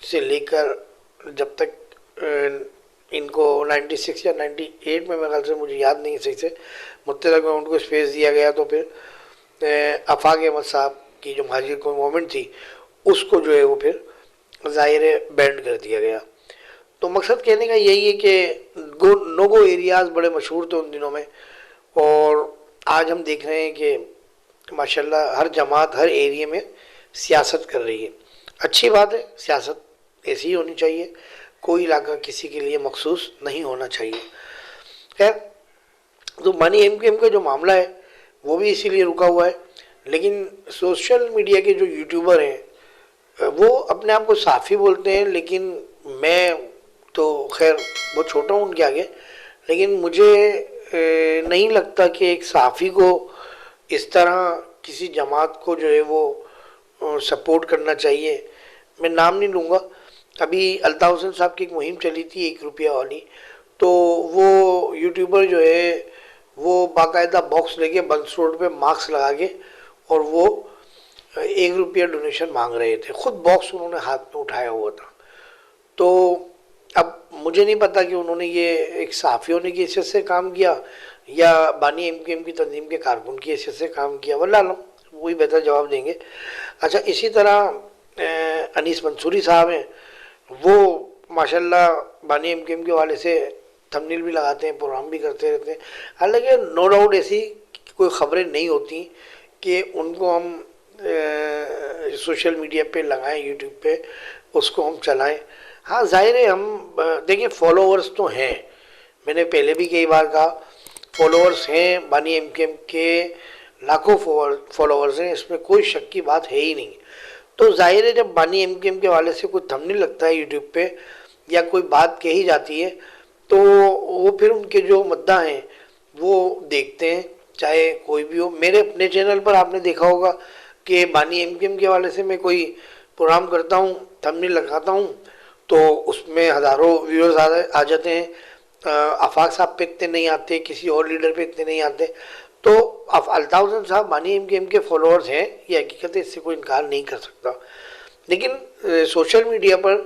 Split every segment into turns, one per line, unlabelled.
سے لے کر جب تک ان کو 96 یا 98 میں میرے خیال سے، مجھے یاد نہیں صحیح سے، متحدہ میں ان کو اسپیس دیا گیا، تو پھر آفاق احمد صاحب کی جو مہاجر کو موومنٹ تھی اس کو جو ہے وہ پھر ظاہر بینڈ کر دیا گیا. تو مقصد کہنے کا یہی ہے کہ نو گو ایریاز بڑے مشہور تھے ان دنوں میں، اور آج ہم دیکھ رہے ہیں کہ ماشاءاللہ ہر جماعت ہر ایریے میں سیاست کر رہی ہے. اچھی بات ہے، سیاست ایسی ہی ہونی چاہیے، کوئی علاقہ کسی کے لیے مخصوص نہیں ہونا چاہیے. خیر، تو بانی ایم کیو ایم کا جو معاملہ ہے وہ بھی اسی لیے رکا ہوا ہے. لیکن سوشل میڈیا کے جو یوٹیوبر ہیں وہ اپنے آپ کو صحافی بولتے ہیں، لیکن میں تو خیر بہت چھوٹا ہوں ان کے آگے، لیکن مجھے نہیں لگتا کہ ایک صحافی کو اس طرح کسی جماعت کو جو ہے وہ سپورٹ کرنا چاہیے. میں نام نہیں لوں گا. ابھی الطاف حسین صاحب کی ایک مہم چلی تھی 1 روپیہ والی، تو وہ یوٹیوبر جو ہے وہ باقاعدہ باکس لے کے بنس روڈ پہ ماسک لگا کے اور وہ 1 روپیہ ڈونیشن مانگ رہے تھے. خود باکس انہوں نے ہاتھ میں اٹھایا ہوا تھا. تو اب مجھے نہیں پتا کہ انہوں نے یہ ایک صحافی ہونے کی حیثیت سے کام کیا یا بانی ایم کیو ایم کی تنظیم کے کارکن کی حیثیت سے کام کیا، واللہ عالم، وہی بہتر جواب دیں گے. اچھا، اسی طرح انیس منصوری صاحب ہیں، وہ ماشاءاللہ بانی ایم کیو ایم کے حوالے سے تھمبنیل بھی لگاتے ہیں، پروگرام بھی کرتے رہتے ہیں. حالانکہ نو ڈاؤٹ ایسی کوئی خبریں نہیں ہوتی کہ ان کو ہم سوشل میڈیا پہ لگائیں، یوٹیوب پہ اس کو ہم چلائیں. ہاں ظاہر ہے، ہم دیکھیں فالوورز تو ہیں، میں نے پہلے بھی کئی بار کہا فالوورز ہیں بانی ایم کیو ایم کے، لاکھوں فالوورز ہیں، اس میں کوئی شک کی بات ہے ہی نہیں. تو ظاہر ہے جب بانی ایم کیو ایم کے حوالے سے کوئی تھمبنیل لگتا ہے یوٹیوب پہ یا کوئی بات کہی جاتی ہے تو وہ پھر ان کے جو مداح ہیں وہ دیکھتے ہیں، چاہے کوئی بھی ہو. میرے اپنے چینل پر آپ نے دیکھا ہوگا کہ بانی ایم کیو ایم کے حوالے سے میں کوئی پروگرام کرتا ہوں، تھمبنیل لگاتا ہوں تو اس میں ہزاروں ویورز آ جاتے ہیں. آفاق صاحب پہ اتنے نہیں آتے، کسی اور لیڈر پہ اتنے نہیں آتے. تو الطاف حسین صاحب بانی ایم کیو ایم کے فالوورز ہیں، یہ حقیقت ہے، اس سے کوئی انکار نہیں کر سکتا. لیکن social media per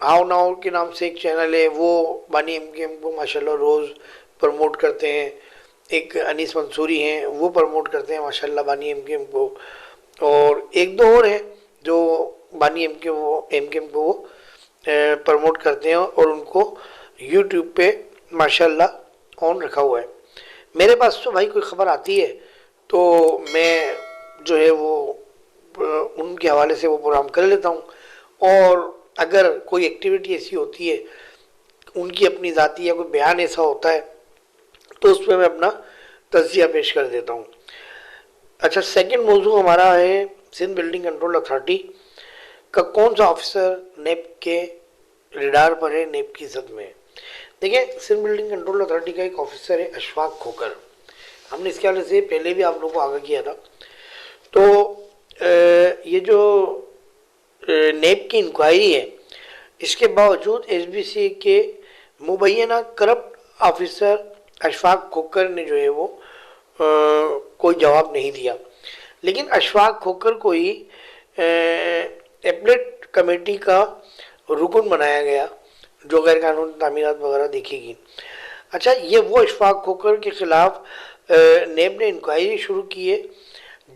how now کے نام سے ایک چینل ہے، وہ بانی ایم کیو ایم کو ماشاءاللہ روز پروموٹ کرتے ہیں. ایک انیس منصوری ہیں، وہ پروموٹ کرتے ہیں ماشاءاللہ بانی ایم کیو ایم کو. اور ایک دو اور ہیں جو بانی ایم کیو ایم کو وہ پروموٹ کرتے ہیں اور ان کو یوٹیوب پہ ماشاءاللہ آن رکھا ہوا ہے. میرے پاس تو بھائی کوئی خبر آتی ہے تو میں جو ہے وہ ان کے حوالے سے وہ پروگرام کر لیتا ہوں، اور اگر کوئی ایکٹیویٹی ایسی ہوتی ہے ان کی اپنی ذاتی یا کوئی بیان ایسا ہوتا ہے تو اس پہ میں اپنا تجزیہ پیش کر دیتا ہوں. اچھا، سیکنڈ موضوع ہمارا ہے سندھ بلڈنگ کنٹرول اتھارٹی کا کون سا آفیسر نیب کے ریڈار پر ہے، نیب کی زد میں. دیکھیں، سندھ بلڈنگ کنٹرول اتھارٹی کا ایک آفیسر ہے اشفاق کھوکر. ہم نے اس کے حوالے سے پہلے بھی آپ لوگوں کو آگاہ کیا تھا. تو یہ جو نیب کی انکوائری ہے، اس کے باوجود ایس بی سی کے مبینہ کرپٹ آفیسر اشفاق کھوکر نے جو ہے وہ کوئی جواب نہیں دیا. لیکن اشفاق کھوکر کو ہی ایپلیٹ کمیٹی کا رکن بنایا گیا جو غیر قانونی تعمیرات وغیرہ دیکھے گی. اچھا، یہ وہ اشفاق کھوکر کے خلاف نیب نے انکوائری شروع کی ہے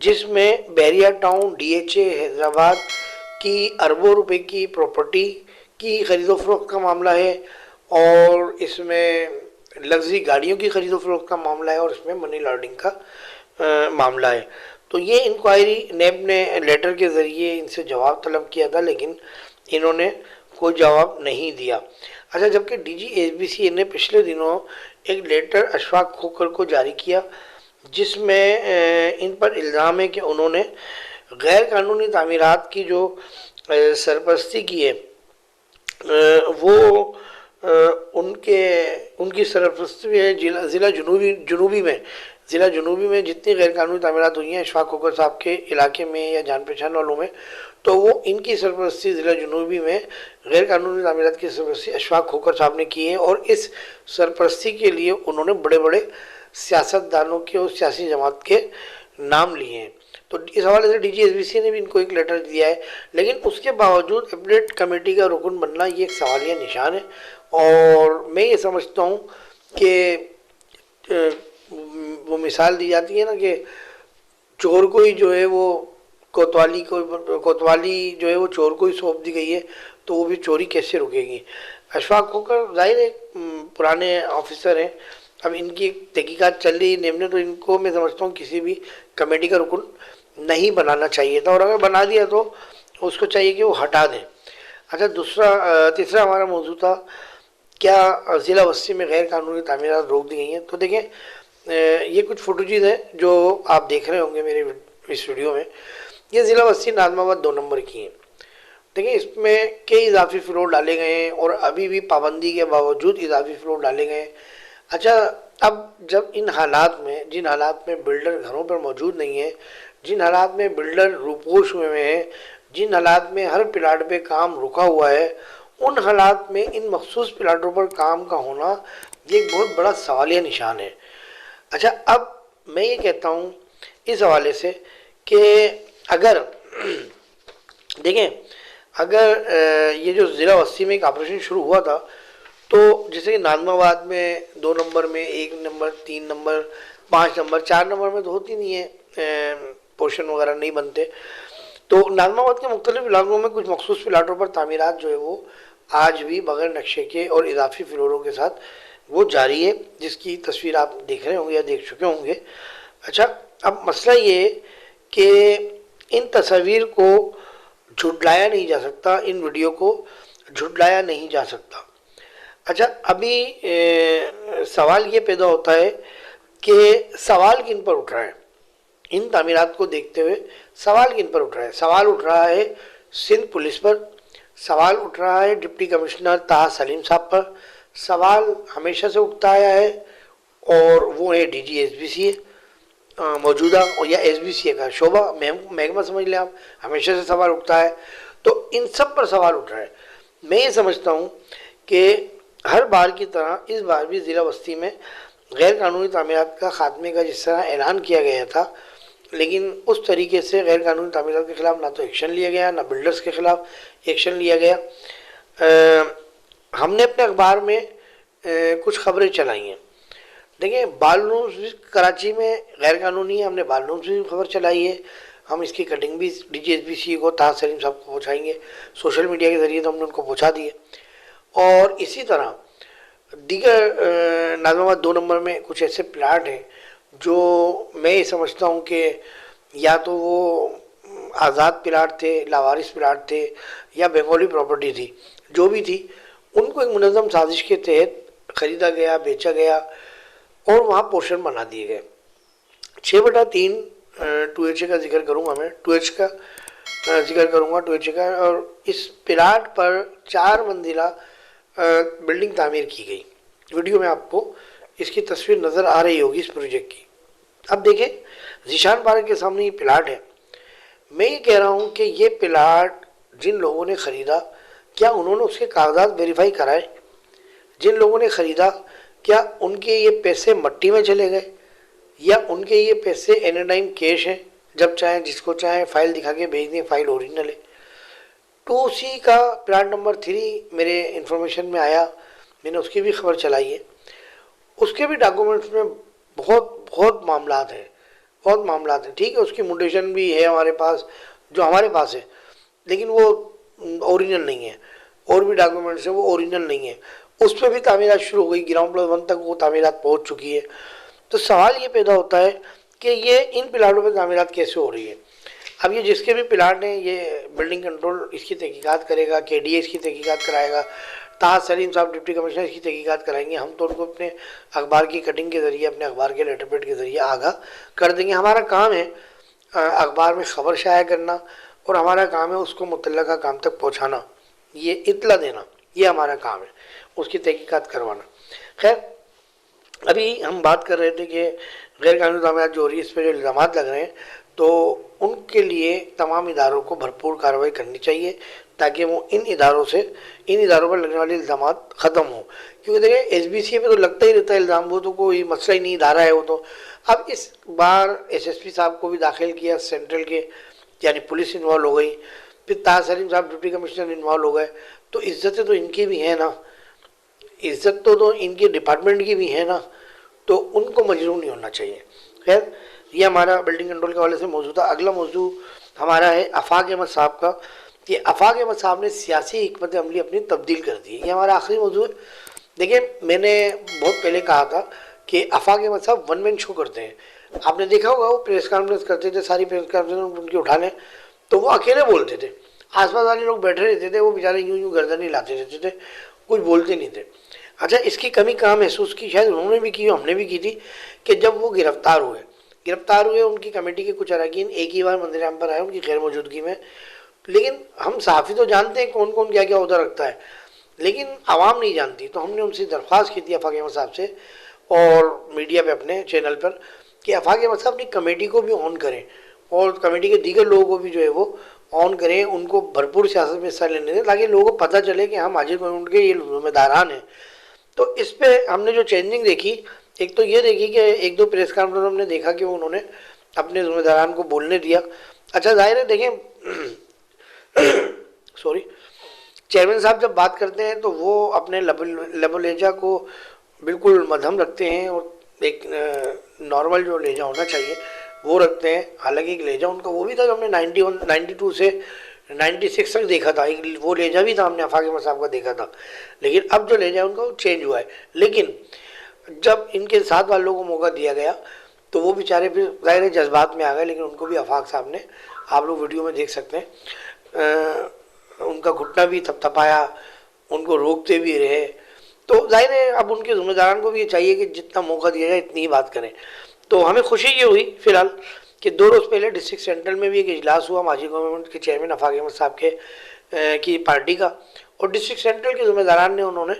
جس میں Bahria town D H A Hyderabad کی اربوں روپے کی پراپرٹی کی خرید و فروخت کا معاملہ ہے، اور اس میں لگژری گاڑیوں کی خرید و فروخت کا معاملہ ہے، اور اس میں منی لانڈرنگ کا معاملہ ہے. تو یہ انکوائری نیب نے لیٹر کے ذریعے ان سے جواب طلب کیا تھا، لیکن انہوں نے کوئی جواب نہیں دیا. اچھا، جبکہ D G S B C نے پچھلے دنوں ایک لیٹر اشفاق کھوکر کو جاری کیا جس میں ان پر الزام ہے کہ انہوں نے غیر قانونی تعمیرات کی جو سرپرستی کی ہے وہ ان کی سرپرستی میں ضلع جنوبی میں جتنی غیر قانونی تعمیرات ہوئی ہیں اشفاق کھوکر صاحب کے علاقے میں یا جان پہچان والوں میں، تو وہ ان کی سرپرستی ضلع جنوبی میں غیر قانونی تعمیرات کی سرپرستی اشفاق کھوکر صاحب نے کی ہے، اور اس سرپرستی کے لیے انہوں نے بڑے بڑے سیاست دانوں کے اور سیاسی جماعت کے نام لیے ہیں. تو اس حوالے سے DGSBC نے بھی ان کو ایک لیٹر دیا ہے، لیکن اس کے باوجود اپیلیٹ کمیٹی کا رکن بننا یہ ایک سوالیہ نشان ہے۔ اور میں یہ سمجھتا ہوں کہ وہ مثال دی جاتی ہے نا کہ چور کو ہی جو ہے وہ کوتوالی جو ہے وہ چور کو ہی سونپ دی گئی ہے، تو وہ بھی چوری کیسے رکے گی؟ اشفاق کھوکھر ظاہر ہے پرانے آفیسر ہیں، اب ان کی تحقیقات چل رہی ہے، تو ان کو میں سمجھتا ہوں کسی بھی کمیٹی کا رکن نہیں بنانا چاہیے تھا، اور اگر بنا دیا تو اس کو چاہیے کہ وہ ہٹا دیں۔ اچھا، تیسرا ہمارا موضوع تھا کیا ضلع وسطی میں غیر قانونی تعمیرات روک دی گئی ہیں؟ تو دیکھیں یہ کچھ فوٹوجز ہیں جو آپ دیکھ رہے ہوں گے میرے اس ویڈیو میں، یہ ضلع وسطی ناظم آباد 2 نمبر کی ہیں۔ دیکھیں اس میں کئی اضافی فلور ڈالے گئے ہیں اور ابھی بھی پابندی کے باوجود اضافی فلور ڈالے گئے ہیں۔ اچھا، اب جب جن حالات میں بلڈر گھروں پر موجود نہیں ہیں، جن حالات میں بلڈر روپوش ہوئے ہیں، جن حالات میں ہر پلاٹ پہ کام رکا ہوا ہے، ان حالات میں ان مخصوص پلاٹوں پر کام کا ہونا یہ ایک بہت بڑا سوالیہ نشان ہے۔ اچھا، اب میں یہ کہتا ہوں اس حوالے سے کہ اگر دیکھیں یہ جو ضلع وسطی میں ایک آپریشن شروع ہوا تھا، تو جیسے کہ ناظم آباد میں 2 نمبر میں 1 نمبر 3 نمبر 5 نمبر 4 نمبر میں تو ہوتی نہیں ہے، پورشن وغیرہ نہیں بنتے، تو ناظم آباد کے مختلف علاقوں میں کچھ مخصوص پلاٹوں پر تعمیرات جو ہے وہ آج بھی بغیر نقشے کے اور اضافی فلوروں کے ساتھ وہ جاری ہے، جس کی تصویر آپ دیکھ رہے ہوں گے یا دیکھ چکے ہوں گے۔ اچھا، اب مسئلہ یہ ہے کہ ان تصاویر کو جھٹلایا نہیں جا سکتا، ان ویڈیو کو جھٹلایا نہیں جا سکتا۔ اچھا، ابھی سوال یہ پیدا ہوتا ہے کہ سوال کن پر اٹھ رہا ہے؟ ان تعمیرات کو دیکھتے ہوئے سوال کن پر اٹھ رہا ہے؟ سوال اٹھ رہا ہے سندھ پولیس پر، سوال اٹھ رہا ہے ڈپٹی کمشنر طاہر سلیم صاحب پر، سوال ہمیشہ سے اٹھتا آیا ہے اور وہ ہے DGSBC ہے موجودہ، یا SBCA کا شعبہ محکمہ سمجھ لیں آپ، ہمیشہ سے سوال اٹھتا ہے، تو ان سب پر سوال اٹھ رہا ہے۔ میں یہ سمجھتا ہوں کہ ہر بار کی طرح اس بار بھی ضلع وسطی میں غیر قانونی تعمیرات کا خاتمے کا جس طرح اعلان کیا گیا تھا، لیکن اس طریقے سے غیر قانونی تعمیرات کے خلاف نہ تو ایکشن لیا گیا، نہ بلڈرز کے خلاف ایکشن لیا گیا۔ ہم نے اپنے اخبار میں کچھ خبریں چلائی ہیں، دیکھیں بالونز کراچی میں غیر قانونی ہے، ہم نے بالونز بھی خبر چلائی ہے، ہم اس کی کٹنگ بھی DGSBC کو طاہر سلیم صاحب کو پہنچائیں گے، سوشل میڈیا کے ذریعے تو ہم نے ان کو پہنچا دیے۔ اور اسی طرح دیگر ناظم آباد 2 نمبر میں کچھ ایسے پلاٹ ہیں جو میں یہ سمجھتا ہوں کہ یا تو وہ آزاد پلاٹ تھے، لاوارث پلاٹ تھے، یا بنگالی پراپرٹی تھی، جو بھی تھی، ان کو ایک منظم سازش کے تحت خریدا گیا، بیچا گیا اور وہاں پورشن بنا دیے گئے۔ 6/3 2HA کا ذکر کروں گا میں، 2H کا ذکر کروں گا 2HA کا، اور اس پلاٹ پر 4 منزلہ بلڈنگ تعمیر کی گئی۔ ویڈیو میں آپ کو اس کی تصویر نظر آ رہی ہوگی اس پروجیکٹ کی۔ اب دیکھیں ذیشان پارک کے سامنے یہ پلاٹ ہے، میں یہ کہہ رہا ہوں کہ یہ پلاٹ جن لوگوں نے خریدا کیا انہوں نے اس کے کاغذات ویریفائی کرائے؟ جن لوگوں نے خریدا کیا ان کے یہ پیسے مٹی میں چلے گئے، یا ان کے یہ پیسے اینی ٹائم کیش ہیں، جب چاہیں جس کو چاہیں فائل دکھا کے بھیج دیں، فائل اوریجنل ہے؟ 2C کا پلاٹ نمبر 3 میرے انفارمیشن میں آیا، میں نے اس کی بھی خبر چلائی ہے، اس کے بھی ڈاکومنٹس میں بہت معاملات ہیں، ٹھیک ہے، اس کی موٹیشن بھی ہے ہمارے پاس، جو ہمارے پاس ہے، لیکن وہ اوریجنل نہیں ہے، اور بھی ڈاکومنٹس ہیں وہ اوریجنل نہیں ہے، اس پہ بھی تعمیرات شروع ہو گئی، گراؤنڈ پلس 1 تک وہ تعمیرات پہنچ چکی ہے۔ تو سوال یہ پیدا ہوتا ہے کہ یہ ان پلاٹوں پہ تعمیرات کیسے ہو رہی ہے؟ اب یہ جس کے بھی پلاٹ ہیں، یہ بلڈنگ کنٹرول اس کی تحقیقات کرے گا، KDA اس کی تحقیقات کرائے گا، طاہر سلیم صاحب ڈپٹی کمشنر اس کی تحقیقات کرائیں گے، ہم تو ان کو اپنے اخبار کی کٹنگ کے ذریعے، اپنے اخبار کے لیٹر پیڈ کے ذریعے آگاہ کر دیں گے۔ ہمارا کام ہے اخبار میں خبر شائع کرنا، اور ہمارا کام ہے اس کو متعلقہ کام تک پہنچانا، یہ اطلاع دینا، یہ ہمارا کام ہے، اس کی تحقیقات کروانا۔ خیر، ابھی ہم بات کر رہے تھے کہ غیر قانونی تعمیرات جو ہو رہی ہے، اس پہ جو الزامات لگ رہے ہیں، تو ان کے لیے تمام اداروں کو بھرپور کارروائی کرنی چاہیے، تاکہ وہ ان اداروں پر لگنے والے الزامات ختم ہوں. کیونکہ دیکھیں SBCA پہ تو لگتا ہی رہتا ہے الزام، وہ تو کوئی مسئلہ ہی نہیں، ادارہ ہے وہ تو. اب اس بار SSP صاحب کو بھی داخل کیا سینٹرل کے، یعنی پولیس انوالو ہو گئی، پھر طاہر سلیم صاحب ڈپٹی کمشنر انوالو ہو گئے. تو عزتیں تو ان کی بھی ہیں نا، عزت تو ان کے ڈپارٹمنٹ کی بھی ہے نا، تو ان کو مجروح نہیں ہونا چاہیے. خیر، یہ ہمارا بلڈنگ کنٹرول کے حوالے سے موضوع تھا. اگلا موضوع ہمارا ہے آفاق احمد صاحب کا، کہ آفاق احمد صاحب نے سیاسی حکمت عملی اپنی تبدیل کر دی. یہ ہمارا آخری موضوع ہے. دیکھیں، میں نے بہت پہلے کہا تھا کہ آفاق احمد صاحب ون مین شو کرتے ہیں. آپ نے دیکھا ہوگا وہ پریس کانفرنس کرتے تھے، ساری پریس کانفرنس ان کی اٹھا لیں تو وہ اکیلے بولتے تھے، آس پاس والے لوگ بیٹھے رہتے تھے، وہ بیچارے یوں گردن ہی لاتے رہتے تھے، کچھ بولتے نہیں تھے. اچھا، اس کی کمی کہاں محسوس کی؟ شاید انہوں نے بھی کی، ہم نے بھی کی تھی، کہ جب وہ گرفتار ہوئے ان کی کمیٹی کے کچھ اراکین ایک ہی بار منظر عام پر آئے ان کی غیر موجودگی میں. لیکن ہم صحافی تو جانتے ہیں کون کون کیا کیا عہدہ رکھتا ہے، لیکن عوام نہیں جانتی. تو ہم نے ان سے درخواست کی تھی آفاق احمد صاحب سے، اور میڈیا پہ اپنے چینل پر، کہ آفاق احمد صاحب اپنی کمیٹی کو بھی آن کریں اور کمیٹی کے دیگر لوگوں کو بھی جو ہے وہ آن کریں، ان کو بھرپور سیاست میں حصہ لینے دیں، تاکہ لوگوں کو پتہ چلے کہ ہم مہاجر کمیونٹی کے یہ ذمہ داران ہیں. تو اس پہ ہم نے جو چینجنگ دیکھی، ایک تو یہ دیکھی کہ ایک دو پریس کانفرنس ہم نے دیکھا کہ انہوں نے اپنے ذمہ داران کو بولنے دیا. اچھا، ظاہر ہے دیکھیں چیئرمین صاحب جب بات کرتے ہیں تو وہ اپنے لب و لہجہ کو بالکل مدھم رکھتے ہیں، اور ایک نارمل جو لہجہ ہونا چاہیے وہ رکھتے ہیں. حالانکہ ایک لہجہ ان کا وہ بھی تھا جو ہم نے 92 سے 96 تک دیکھا تھا، ایک وہ لہجہ بھی تھا ہم نے آفاق احمد صاحب کا دیکھا تھا. لیکن اب جو لہجہ ان کا وہ چینج ہوا ہے. لیکن جب ان کے ساتھ والوں کو موقع دیا گیا تو وہ بیچارے پھر ظاہر جذبات میں آ گئے، لیکن ان کو بھی آفاق صاحب نے، آپ لوگ ویڈیو میں دیکھ سکتے ہیں، ان کا گھٹنا بھی تھپ تھپایا، ان کو روکتے بھی رہے. تو ظاہر ہے اب ان کے ذمہ داران کو بھی یہ چاہیے کہ جتنا موقع دیا جائے اتنی ہی بات کریں. تو ہمیں خوشی یہ ہوئی فی الحال کہ 2 روز پہلے ڈسٹرکٹ سینٹرل میں بھی ایک اجلاس ہوا ماضی گورنمنٹ کے چیئرمین آفاق احمد صاحب کی پارٹی کا، اور ڈسٹرکٹ سینٹرل کے ذمہ داران نے انہوں نے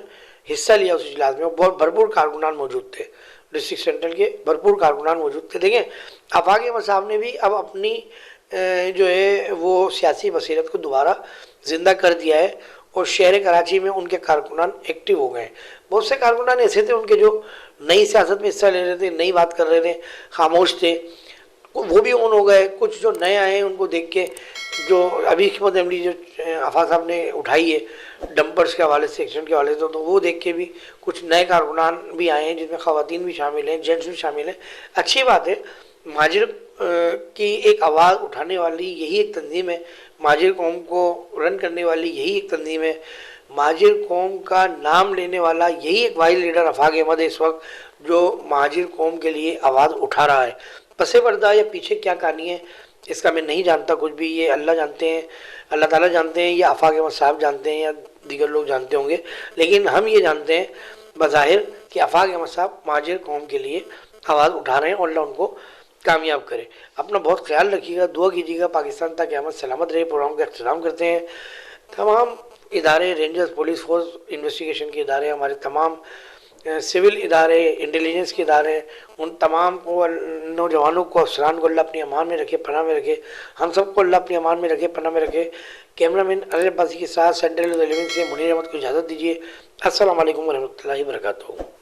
حصہ لیا اس اجلاس میں. بہت بھرپور کارکنان موجود تھے، ڈسٹرکٹ سینٹرل کے بھرپور کارکنان موجود تھے. دیکھیں، آفاق احمد صاحب نے بھی اب اپنی جو ہے وہ سیاسی بصیرت کو دوبارہ زندہ کر دیا ہے، اور شہر کراچی میں ان کے کارکنان ایکٹیو ہو گئے ہیں. بہت سے کارکنان ایسے تھے ان کے جو نئی سیاست میں حصہ لے رہے تھے، نئی بات کر رہے تھے، خاموش تھے، وہ بھی اون ہو گئے. کچھ جو نئے آئے ہیں ان کو دیکھ کے، جو ابھی حکمت عملی جو آفاق صاحب نے اٹھائی ہے ڈمپرز کے حوالے سے، ایکسیڈنٹ کے حوالے سے، تو وہ دیکھ کے بھی کچھ نئے کارکنان بھی آئے ہیں، جن میں خواتین بھی شامل ہیں، جینٹس بھی شامل ہیں. اچھی بات ہے. مہاجر کی ایک آواز اٹھانے والی یہی ایک تنظیم ہے، مہاجر قوم کو رن کرنے والی یہی ایک تنظیم ہے، مہاجر قوم کا نام لینے والا یہی ایک واحد لیڈر آفاق احمد ہے اس وقت، جو مہاجر قوم کے لیے آواز اٹھا رہا ہے. پس پردہ یا پیچھے کیا کہانی ہے اس کا میں نہیں جانتا کچھ بھی، یہ اللہ جانتے ہیں، اللہ تعالیٰ جانتے ہیں، یا آفاق احمد صاحب جانتے ہیں، یا دیگر لوگ جانتے ہوں گے. لیکن ہم یہ جانتے ہیں بظاہر کہ آفاق احمد صاحب مہاجر قوم کے لیے آواز اٹھا رہے ہیں، اور اللہ ان کو کامیاب کرے. اپنا بہت خیال رکھیے گا، دعا کیجیے گا پاکستان تک قیامت سلامت رہے. پروگرام کا اختتام کرتے ہیں. تمام ادارے، رینجرز، پولیس فورس، انویسٹیگیشن کے ادارے، ہمارے تمام سول ادارے، انٹیلیجنس کے ادارے، ان تمام کو، نوجوانوں کو، افسران کو اللہ اپنی امان میں رکھے، پناہ میں رکھے. ہم سب کو اللہ اپنی امان میں رکھے، پناہ میں رکھے. کیمرہ مین علی عباسی کے ساتھ سینٹرل 11 سے منیر احمد کو اجازت دیجیے. السلام علیکم ورحمۃ اللہ وبرکاتہ.